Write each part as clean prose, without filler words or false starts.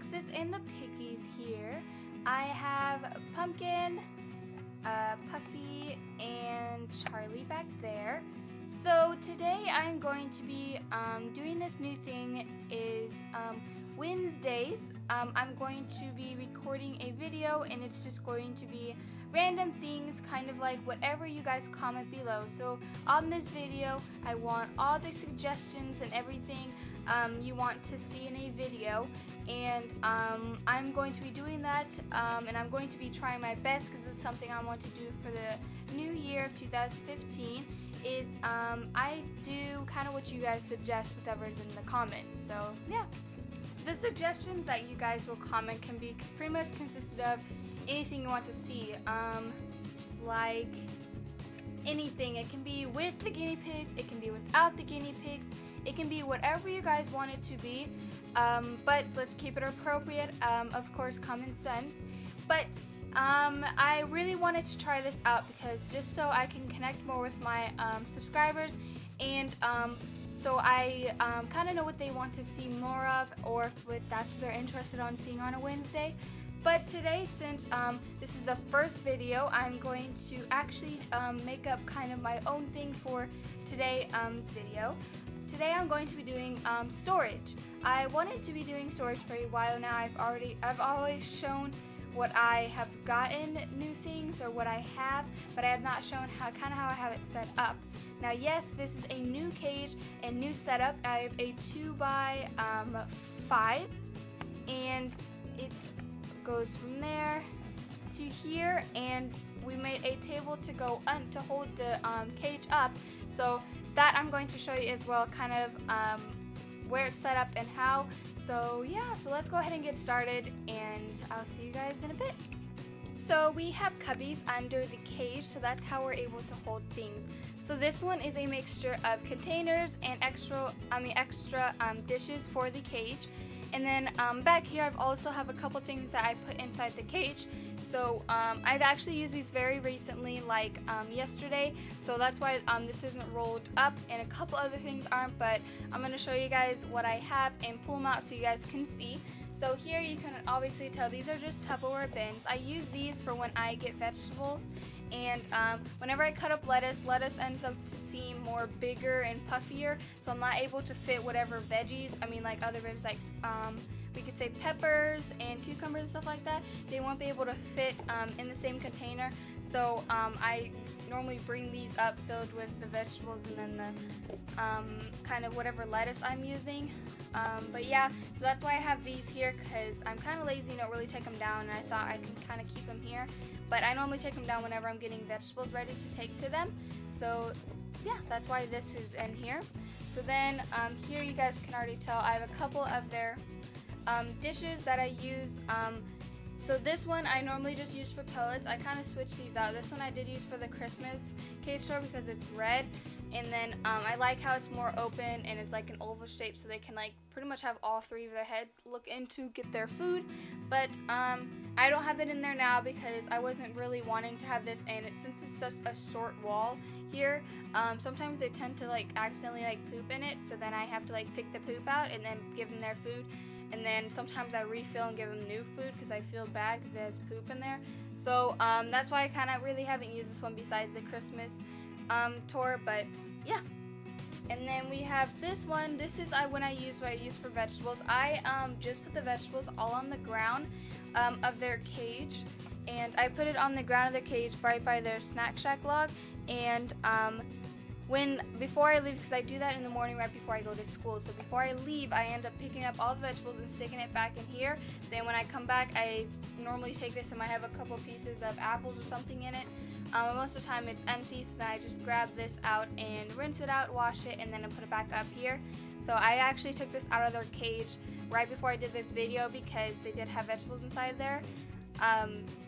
Alexis and the Piggies here. I have Pumpkin, Puffy, and Charlie back there. So today I'm going to be doing this new thing is Wednesdays. I'm going to be recording a video and it's just going to be random things, kind of like whatever you guys comment below. So on this video I want all the suggestions and everything you want to see in a video, and I'm going to be doing that, and I'm going to be trying my best because it's something I want to do for the new year of 2015 is I do kind of what you guys suggest, whatever's in the comments. So yeah, the suggestions that you guys will comment can be pretty much consisted of anything you want to see, like anything. It can be with the guinea pigs, it can be without the guinea pigs, it can be whatever you guys want it to be, but let's keep it appropriate, of course common sense. But I really wanted to try this out because just so I can connect more with my subscribers, and so I kind of know what they want to see more of, or if that's what they're interested on seeing on a Wednesday. But today, since this is the first video, I'm going to actually make up kind of my own thing for today's video. Today I'm going to be doing storage. I wanted to be doing storage for a while now. I've always shown what I have gotten new things or what I have, but I have not shown how I have it set up. Now yes, this is a new cage and new setup. I have a 2x5, and it goes from there to here, and we made a table to go to hold the cage up. So that I'm going to show you as well, kind of where it's set up and how. So yeah, so let's go ahead and get started, and I'll see you guys in a bit. So we have cubbies under the cage, so that's how we're able to hold things. So this one is a mixture of containers and extra dishes for the cage. And then back here I've also have a couple things that I put inside the cage. So I've actually used these very recently, like yesterday, so that's why this isn't rolled up, and a couple other things aren't, but I'm going to show you guys what I have and pull them out so you guys can see. So here you can obviously tell these are just Tupperware bins. I use these for when I get vegetables, and whenever I cut up lettuce ends up to seem more bigger and puffier, so I'm not able to fit whatever veggies, like other veggies like we could say peppers and cucumbers and stuff like that, they won't be able to fit in the same container. So I normally bring these up filled with the vegetables and then the kind of whatever lettuce I'm using. But yeah, so that's why I have these here, because I'm kind of lazy and don't really take them down, and I thought I can kind of keep them here. But I normally take them down whenever I'm getting vegetables ready to take to them. So yeah, that's why this is in here. So then here you guys can already tell I have a couple of their dishes that I use. So this one I normally just use for pellets. I kind of switch these out. This one I did use for the Christmas cage store because it's red, and then I like how it's more open and it's like an oval shape, so they can like pretty much have all three of their heads look into get their food. But I don't have it in there now because I wasn't really wanting to have this, and since it's just a short wall here, sometimes they tend to like accidentally like poop in it, so then I have to like pick the poop out and then give them their food. And then sometimes I refill and give them new food because I feel bad because it has poop in there. So that's why I kind of really haven't used this one besides the Christmas tour, but yeah. And then we have this one. This is what I use for vegetables. I just put the vegetables all on the ground of their cage, and I put it on the ground of their cage right by their snack shack log. And before I leave, because I do that in the morning right before I go to school, so before I leave I end up picking up all the vegetables and sticking it back in here. Then when I come back, I normally take this and I have a couple pieces of apples or something in it. Most of the time it's empty, so then I just grab this out and rinse it out, wash it, and then I put it back up here. So I actually took this out of their cage right before I did this video because they did have vegetables inside there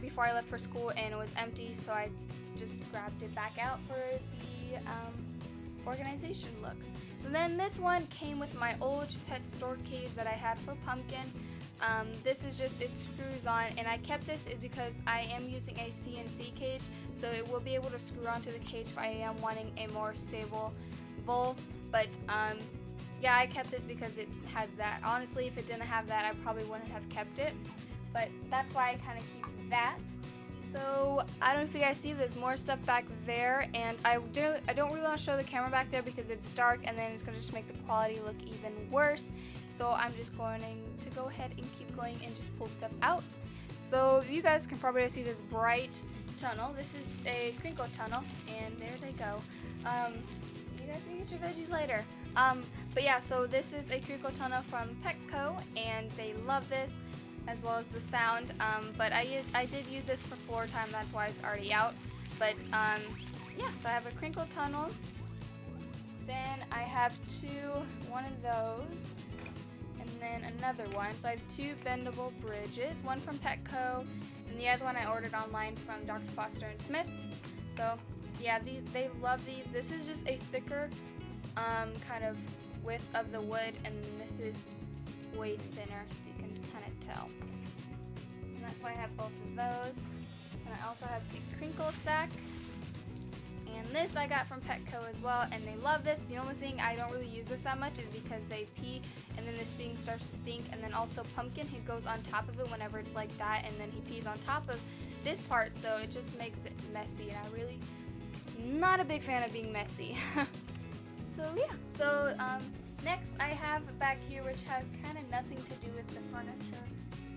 before I left for school, and it was empty, so I just grabbed it back out for the organization look. So then this one came with my old pet store cage that I had for Pumpkin. This is just, it screws on, and I kept this because I am using a CNC cage, so it will be able to screw onto the cage if I am wanting a more stable bowl. But yeah, I kept this because it has that. Honestly, if it didn't have that, I probably wouldn't have kept it. But that's why I kind of keep that. So I don't know if you guys see, there's more stuff back there, and I don't really want to show the camera back there because it's dark, and then it's going to just make the quality look even worse. So I'm just going to go ahead and keep going and just pull stuff out. So you guys can probably see this bright tunnel. This is a crinkle tunnel, and there they go. You guys can get your veggies later. But yeah, so this is a crinkle tunnel from Petco, and they love this, as well as the sound. But I did use this for floor time, that's why it's already out. But yeah, so I have a crinkle tunnel. Then I have one of those, and then another one. So I have two bendable bridges, one from Petco, and the other one I ordered online from Dr. Foster and Smith. So yeah, they love these. This is just a thicker kind of width of the wood, and this is way thinner, so you can kind of tell. And that's why I have both of those. And I also have the crinkle sack. And this I got from Petco as well, and they love this. The only thing I don't really use this that much is because they pee, and then this thing starts to stink. And then also Pumpkin, he goes on top of it whenever it's like that, and then he pees on top of this part, so it just makes it messy, and I really not a big fan of being messy. So yeah, so next I have back here, which has kind of nothing to do with the furniture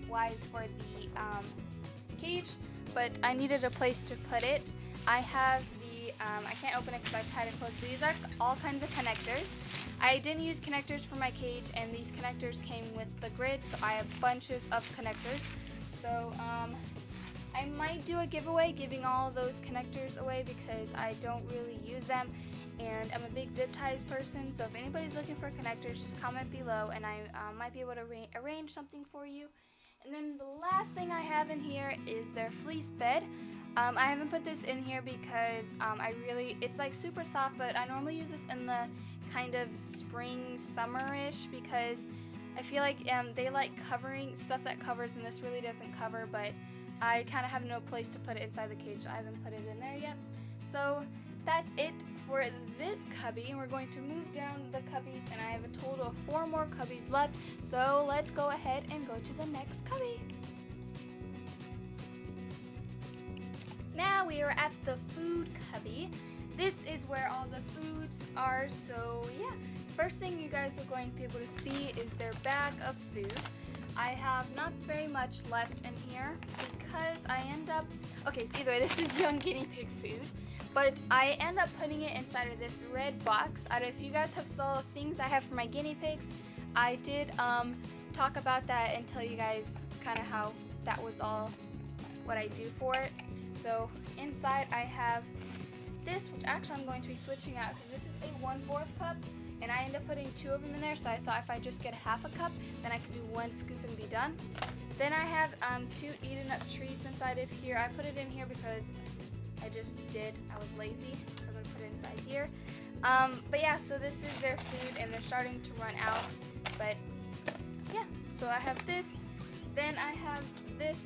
wise for the cage, but I needed a place to put it. I have the, I can't open it because I've had it closed. These are all kinds of connectors. I didn't use connectors for my cage, and these connectors came with the grid, so I have bunches of connectors. So I might do a giveaway giving all of those connectors away because I don't really use them, and I'm a big zip ties person, so if anybody's looking for connectors, just comment below, and I might be able to arrange something for you. And then the last thing I have in here is their fleece bed. I haven't put this in here because it's like super soft, but I normally use this in the kind of spring, summer-ish, because I feel like they like covering stuff that covers, and this really doesn't cover, but I kind of have no place to put it inside the cage, so I haven't put it in there yet. So that's it for this cubby, and we're going to move down the cubbies, and I have a total of 4 more cubbies left. So let's go ahead and go to the next cubby. Now we are at the food cubby. This is where all the foods are, so yeah. First thing you guys are going to be able to see is their bag of food. I have not very much left in here because I end up, okay, so either way, this is young guinea pig food, but I end up putting it inside of this red box. I don't know if you guys have saw the things I have for my guinea pigs. I did talk about that and tell you guys kind of how that was all what I do for it. So inside I have this, which actually I'm going to be switching out because this is a 1/4 cup, and I end up putting 2 of them in there, so I thought if I just get half a cup, then I could do 1 scoop and be done. Then I have 2 eaten up treats inside of here. I put it in here because I just did. I was lazy, so I'm going to put it inside here. But yeah, so this is their food, and they're starting to run out. But yeah, so I have this. Then I have this,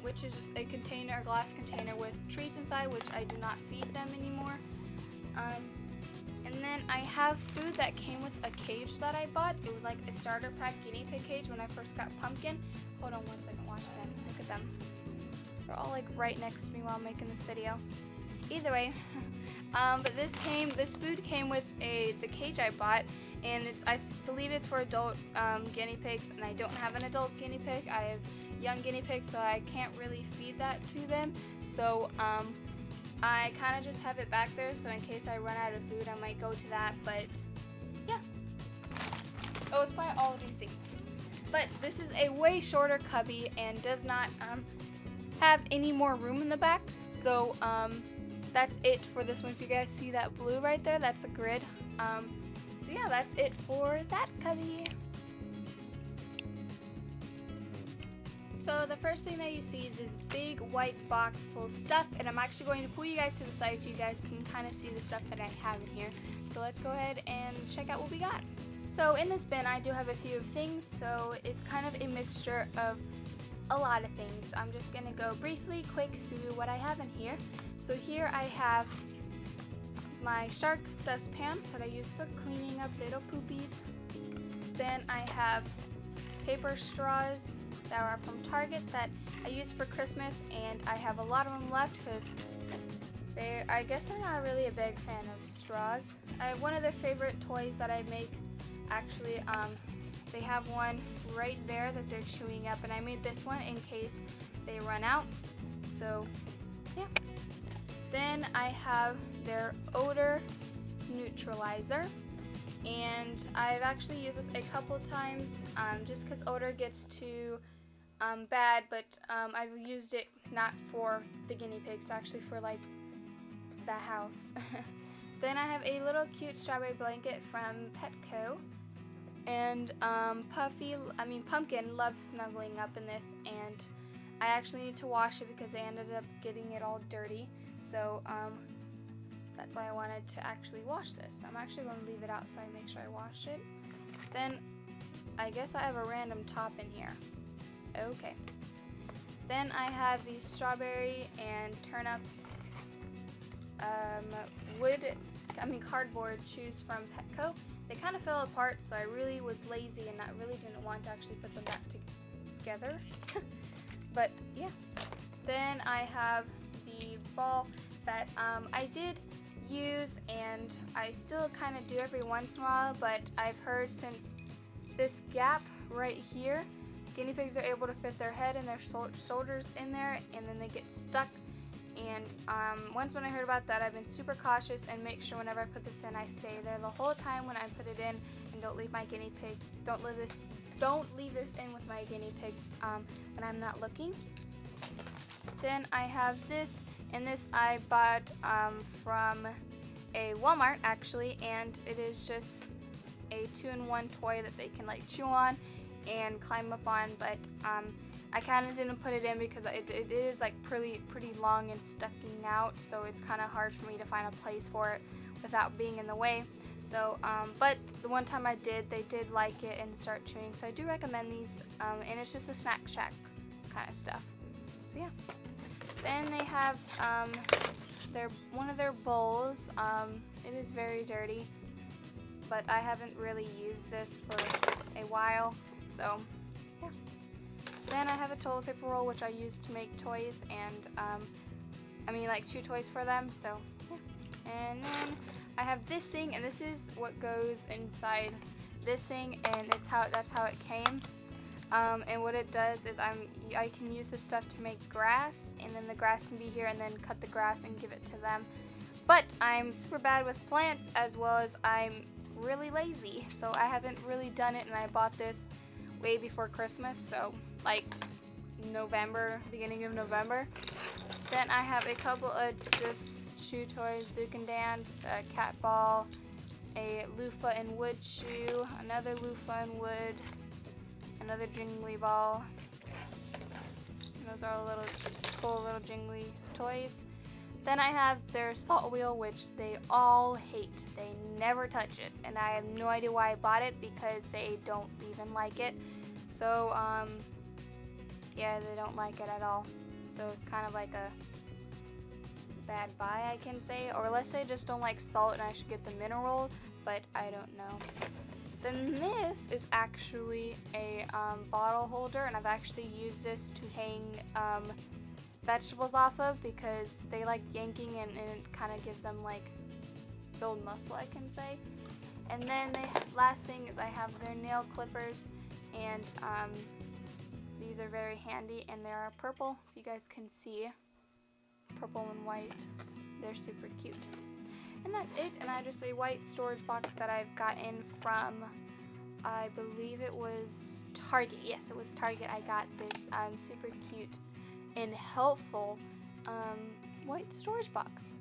which is just a container, a glass container with treats inside, which I do not feed them anymore. And then I have food that came with a cage that I bought. It was like a starter pack guinea pig cage when I first got Pumpkin. Hold on 1 second, watch them. Look at them. They're all like right next to me while I'm making this video. Either way, but this food came with the cage I bought, and I believe it's for adult guinea pigs, and I don't have an adult guinea pig. I have young guinea pigs, so I can't really feed that to them. So I kind of just have it back there, so in case I run out of food, I might go to that. But yeah. Oh, it's probably all of these things. But this is a way shorter cubby and does not have any more room in the back. So that's it for this one. If you guys see that blue right there, that's a grid. So yeah, that's it for that cubby. So the first thing that you see is this big white box full of stuff, and I'm actually going to pull you guys to the side so you guys can kind of see the stuff that I have in here. So let's go ahead and check out what we got. So in this bin I do have a few things, so it's kind of a mixture of a lot of things. I'm just going to go briefly quick through what I have in here. So here I have my shark dustpan that I use for cleaning up little poopies. Then I have paper straws that are from Target that I used for Christmas, and I have a lot of them left because I guess they're not really a big fan of straws. One of their favorite toys that I make, actually, they have one right there that they're chewing up, and I made this one in case they run out. So yeah. Then I have their odor neutralizer, and I've actually used this a couple times just because odor gets too bad, but I've used it not for the guinea pigs, actually for like the house. Then I have a little cute strawberry blanket from Petco, and Pumpkin loves snuggling up in this, and I actually need to wash it because I ended up getting it all dirty. So that's why I wanted to actually wash this. I'm actually going to leave it out so I make sure I wash it. Then I guess I have a random top in here. Okay. Then I have these strawberry and turnip cardboard chews from Petco. They kind of fell apart, so I really was lazy and I really didn't want to actually put them back together. But yeah. Then I have the ball that I did use, and I still kind of do every once in a while, but I've heard since this gap right here, guinea pigs are able to fit their head and their shoulders in there, and then they get stuck. And once when I heard about that, I've been super cautious and make sure whenever I put this in, I stay there the whole time when I put it in, and don't leave my guinea pigs. Don't leave this in with my guinea pigs when I'm not looking. Then I have this, and this I bought from a Walmart actually, and it is just a 2-in-1 toy that they can like chew on and climb up on, but I kind of didn't put it in because it is like pretty long and sticking out, so it's kind of hard for me to find a place for it without being in the way. So, but the one time I did, they did like it and start chewing, so I do recommend these, and it's just a snack shack kind of stuff. So yeah. Then they have one of their bowls. It is very dirty, but I haven't really used this for a while, so yeah. Then I have a toilet paper roll, which I use to make toys, and like chew toys for them, so yeah. And then I have this thing, and this is what goes inside this thing, and that's how it came. And what it does is I can use this stuff to make grass, and then the grass can be here, and then cut the grass and give it to them. But I'm super bad with plants, as well as I'm really lazy, so I haven't really done it, and I bought this way before Christmas, so like November, beginning of November. Then I have a couple of just chew toys, Duke and Dance, a cat ball, a loofah and wood shoe, another loofah and wood, another jingly ball. And those are all little cool little jingly toys. Then I have their salt wheel, which they all hate. They never touch it, and I have no idea why I bought it because they don't even like it. So yeah, they don't like it at all. So it's kind of like a bad buy, I can say, or unless they just don't like salt and I should get the mineral, but I don't know. Then this is actually a bottle holder, and I've actually used this to hang vegetables off of because they like yanking, and it kind of gives them like build muscle, I can say. And then the last thing is I have their nail clippers, and these are very handy, and they are purple, if you guys can see, purple and white. They're super cute. And that's it, and I have just a white storage box that I've gotten from, I believe it was Target. Yes, it was Target. I got this super cute and helpful white storage box.